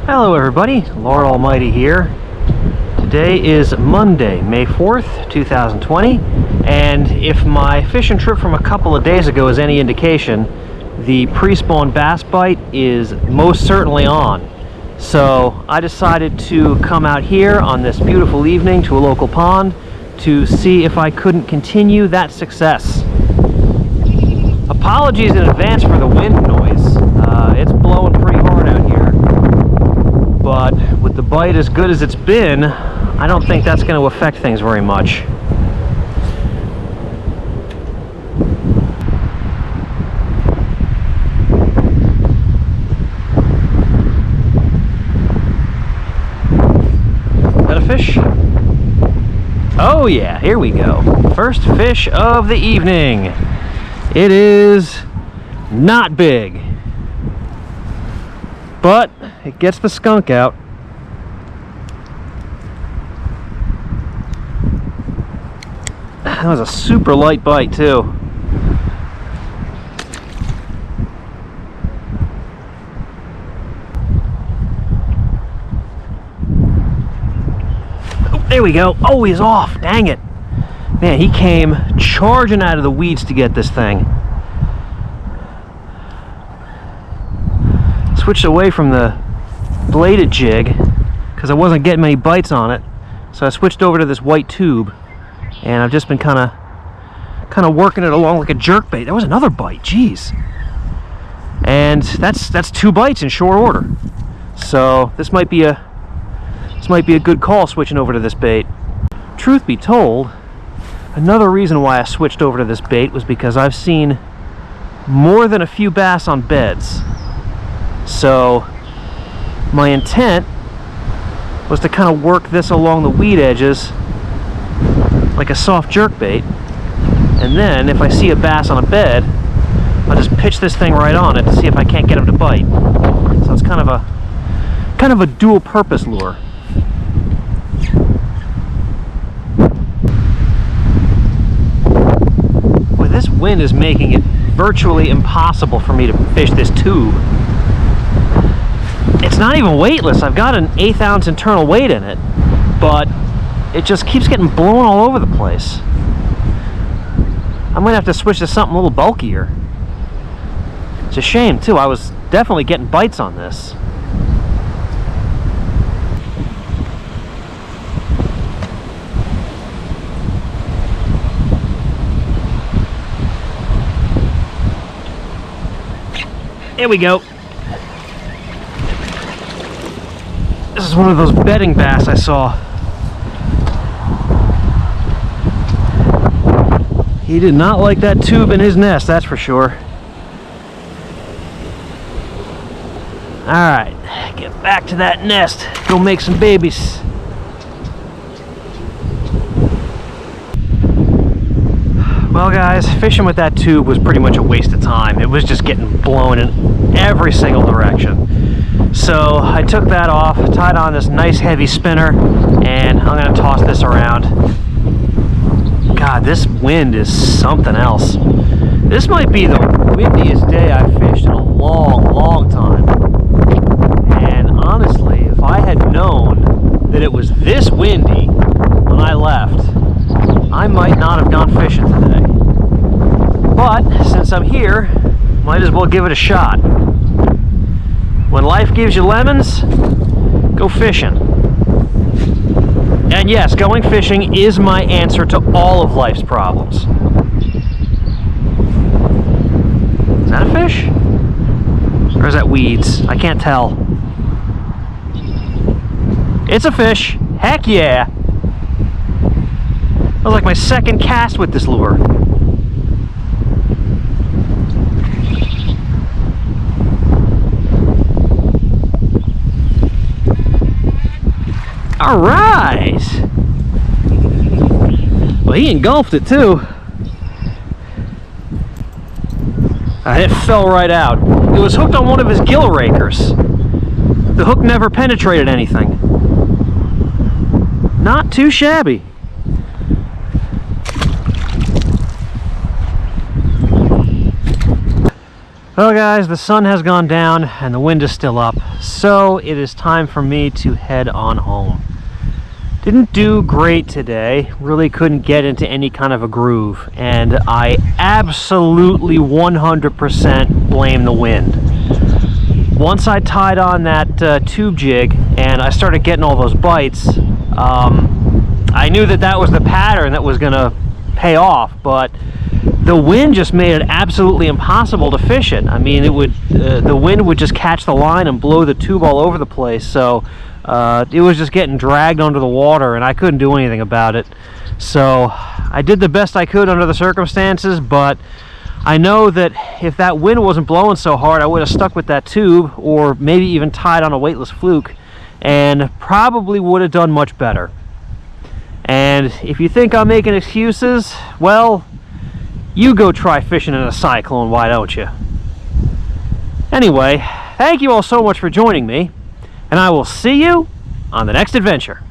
Hello everybody, Lord Almighty here. Today is Monday, May 4th, 2020, and if my fishing trip from a couple of days ago is any indication, the pre-spawn bass bite is most certainly on. So I decided to come out here on this beautiful evening to a local pond to see if I couldn't continue that success. Apologies in advance for the wind noise. It's blowing pretty hard out here. But with the bite as good as it's been, I don't think that's going to affect things very much. Is that a fish? Oh yeah, here we go. First fish of the evening. It is not big, but it gets the skunk out. That was a super light bite too. Oh, there we go. Oh, he's off. Dang it. Man, he came charging out of the weeds to get this thing. Switched away from the bladed jig because I wasn't getting many bites on it, so I switched over to this white tube, and I've just been kind of working it along like a jerkbait. There was another bite, jeez, and that's 2 bites in short order. So this might be a good call, switching over to this bait. Truth be told, another reason why I switched over to this bait was because I've seen more than a few bass on beds. So my intent was to kind of work this along the weed edges like a soft jerkbait, and then if I see a bass on a bed, I'll just pitch this thing right on it to see if I can't get him to bite. So it's kind of a dual purpose lure. Well, this wind is making it virtually impossible for me to fish this tube. It's not even weightless. I've got an 1/8 ounce internal weight in it, but it just keeps getting blown all over the place. I might have to switch to something a little bulkier. It's a shame too. I was definitely getting bites on this. There we go. This is one of those bedding bass I saw. He did not like that tube in his nest, that's for sure. Alright, get back to that nest. Go make some babies. Well guys, fishing with that tube was pretty much a waste of time. It was just getting blown in every single direction. So I took that off, tied on this nice heavy spinner, and I'm going to toss this around. God, this wind is something else. This might be the windiest day I've fished in a long time. And honestly, if I had known that it was this windy when I left, I might not have gone fishing today. But since I'm here, might as well give it a shot. When life gives you lemons, go fishing. And yes, going fishing is my answer to all of life's problems. Is that a fish? Or is that weeds? I can't tell. It's a fish. Heck yeah. That was like my second cast with this lure. All right. Well, he engulfed it too. It fell right out. It was hooked on one of his gill rakers. The hook never penetrated anything. Not too shabby. Well guys, the sun has gone down and the wind is still up, so it is time for me to head on home. Didn't do great today, really couldn't get into any kind of a groove, and I absolutely 100% blame the wind. Once I tied on that tube jig and I started getting all those bites, I knew that that was the pattern that was gonna pay off, but the wind just made it absolutely impossible to fish it. I mean, the wind would just catch the line and blow the tube all over the place, so it was just getting dragged under the water and I couldn't do anything about it. So I did the best I could under the circumstances, but I know that if that wind wasn't blowing so hard, I would have stuck with that tube or maybe even tied on a weightless fluke and probably would have done much better. And if you think I'm making excuses, well, you go try fishing in a cyclone, why don't you? Anyway, thank you all so much for joining me, and I will see you on the next adventure.